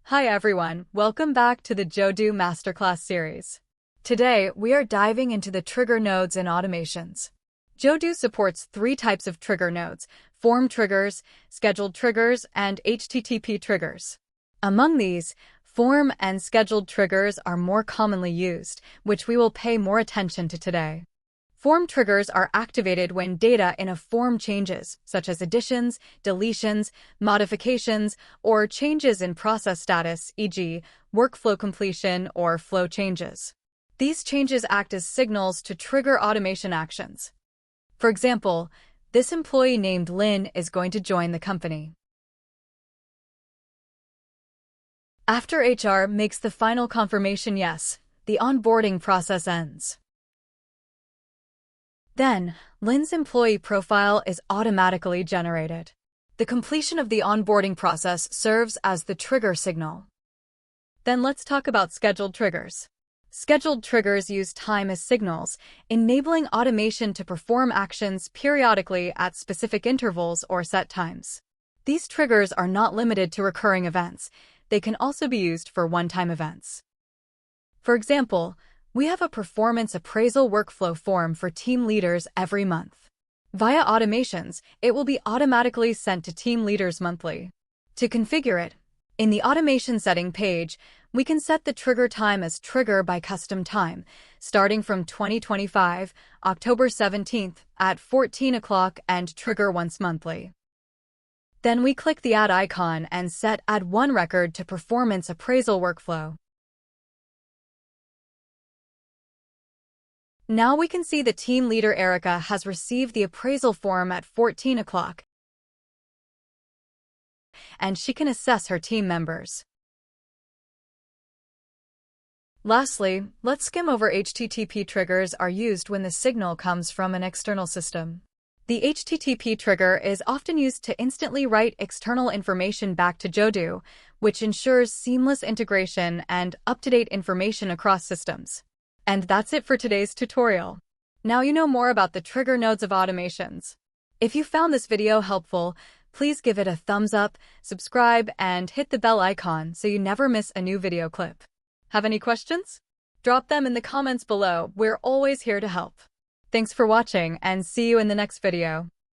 Hi everyone, welcome back to the Jodoo Masterclass series. Today, we are diving into the trigger nodes and automations. Jodoo supports three types of trigger nodes: form triggers, scheduled triggers, and HTTP triggers. Among these, form and scheduled triggers are more commonly used, which we will pay more attention to today. Form triggers are activated when data in a form changes, such as additions, deletions, modifications, or changes in process status, e.g., workflow completion or flow changes. These changes act as signals to trigger automation actions. For example, this employee named Lynn is going to join the company. After HR makes the final confirmation yes, the onboarding process ends. Then, Lynn's employee profile is automatically generated. The completion of the onboarding process serves as the trigger signal. Then let's talk about scheduled triggers. Scheduled triggers use time as signals, enabling automation to perform actions periodically at specific intervals or set times. These triggers are not limited to recurring events. They can also be used for one-time events. For example, we have a performance appraisal workflow form for team leaders every month. Via automations, it will be automatically sent to team leaders monthly. To configure it, in the automation setting page, we can set the trigger time as trigger by custom time, starting from 2025, October 17th at 14 o'clock and trigger once monthly. Then we click the add icon and set add one record to performance appraisal workflow. Now we can see the team leader Erica has received the appraisal form at 14 o'clock, and she can assess her team members. Lastly, let's skim over HTTP triggers are used when the signal comes from an external system. The HTTP trigger is often used to instantly write external information back to Jodoo, which ensures seamless integration and up-to-date information across systems. And that's it for today's tutorial. Now you know more about the trigger nodes of automations. If you found this video helpful, please give it a thumbs up, subscribe, and hit the bell icon so you never miss a new video clip. Have any questions? Drop them in the comments below. We're always here to help. Thanks for watching and see you in the next video.